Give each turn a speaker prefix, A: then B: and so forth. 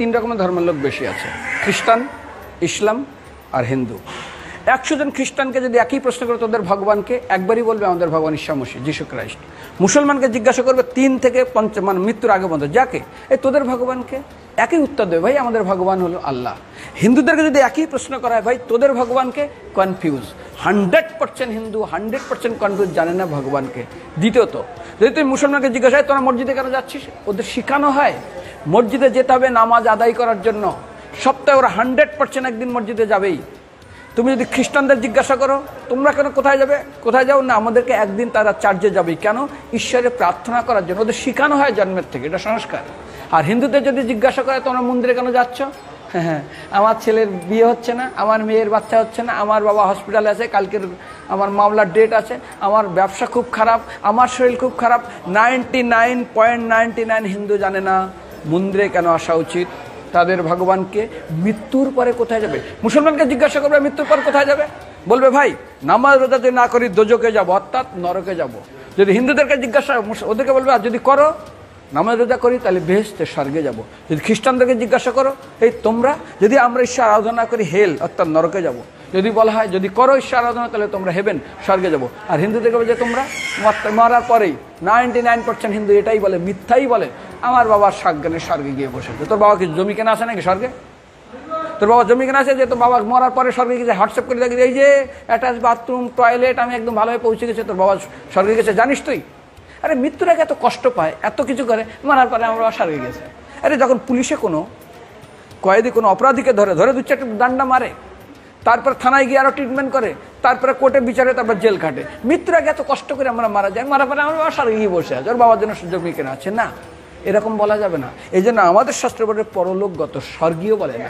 A: তিন রকমের ধর্মের লোক বেশি আছে, খ্রিস্টান, ইসলাম আর হিন্দু। 100 জন খ্রিস্টানকে যদি একই প্রশ্ন করে তোদের ভগবানকে, একবারই বলবে আমাদের ভগবান ঈসা মসীহ, যিশু খ্রাইস্ট। মুসলমানকে জিজ্ঞাসা করবে 3 থেকে 5 মানে মৃত্যুর আগে পর্যন্ত, যাকে এই তোদের ভগবানকে, একই উত্তর দেবে, ভাই আমাদের ভগবান হলো আল্লাহ। হিন্দুদেরকে যদি একই প্রশ্ন করা হয়, ভাই তোদের ভগবানকে, কনফিউজ। 100% হিন্দু 100% কনফিউজ, জানে না ভগবানকে। দ্বিতীয়ত, যদি তুই মুসলমানকে জিজ্ঞাসা হয় তোরা মসজিদে কেন যাচ্ছিস, ওদের শেখানো হয় মসজিদে যেতে হবে নামাজ আদায় করার জন্য। সপ্তাহে ওরা 100% একদিন মসজিদে যাবেই। তুমি যদি খ্রিস্টানদের জিজ্ঞাসা করো তোমরা কেন কোথায় যাবে, কোথায় যাও না, আমাদেরকে একদিন তারা চার্চে যাবেই। কেন? ঈশ্বরে প্রার্থনা করার জন্য, ওদের শেখানো হয় জন্মের থেকে, এটা সংস্কার। আর হিন্দুদের যদি জিজ্ঞাসা করে তোমরা মন্দিরে কেন যাচ্ছ, হ্যাঁ আমার ছেলের বিয়ে হচ্ছে না, আমার মেয়ের বাচ্চা হচ্ছে না, আমার বাবা হসপিটালে আছে, কালকের আমার মামলার ডেট আছে, আমার ব্যবসা খুব খারাপ, আমার শরীর খুব খারাপ। 99.99 হিন্দু জানে না মন্দিরে কেন আসা উচিত, তাদের ভগবানকে মৃত্যুর পরে কোথায় যাবে। মুসলমানকে জিজ্ঞাসা করবে মৃত্যুর পর কোথায় যাবে, বলবে ভাই নামাজ রোজা যদি না করি দোজকে যাব, অর্থাৎ নরকে যাব। যদি হিন্দুদেরকে জিজ্ঞাসা, ওদেরকে বলবে আর যদি করো নামাজ রোজা করি তাহলে বেহেশতে স্বর্গে যাব। যদি খ্রিস্টানদেরকে জিজ্ঞাসা করো, এই তোমরা যদি আমরা ঈশ্বর আরাধনা করি হেল অর্থাৎ নরকে যাব। যদি বলা হয় যদি করো ঈশ্বর আরাধনা তাহলে তোমরা হেভেন স্বর্গে যাব। আর হিন্দুদেরকে বলে যে তোমরা মরার পরেই 99% হিন্দু এটাই বলে, মিথ্যাই বলে, আমার বাবার সাজ্ঞানে স্বর্গে গিয়ে বসেছে। তোর বাবা কি জমি কেনা আছে নাকি স্বর্গে? তোর বাবা জমি কেনা আছে যে তোর বাবা মরার পরে স্বর্গে গেছে, হোয়াটসঅ্যাপ করে দেখি এই যে অ্যাটাচ বাথরুম টয়লেট আমি একদম ভালোভাবে পৌঁছে গেছে, তোর বাবা স্বর্গে গেছে জানিস তুই? আরে মৃত্যুর আগে এত কষ্ট পায়, এত কিছু করে, মারার পরে আমার বাবা স্বর্গে গেছে। আরে যখন পুলিশে কোনো কয়েদি কোনো অপরাধীকে ধরে 2-4টা ডান্ডা মারে, তারপর থানায় গিয়ে আরো ট্রিটমেন্ট করে, তারপরে কোর্টে বিচারে, তারপর জেল কাটে, মৃত্যুর আগে এত কষ্ট করে আমরা মারা যায়, মারা পরে আমার বাবা স্বর্গে গিয়ে বসে আছে, ওর বাবার জন্য জমি কেনা আছে না, এরকম বলা যাবে না। এই জন্য আমাদের শাস্ত্র বলে পরলোকগত, স্বর্গীয় বলে না।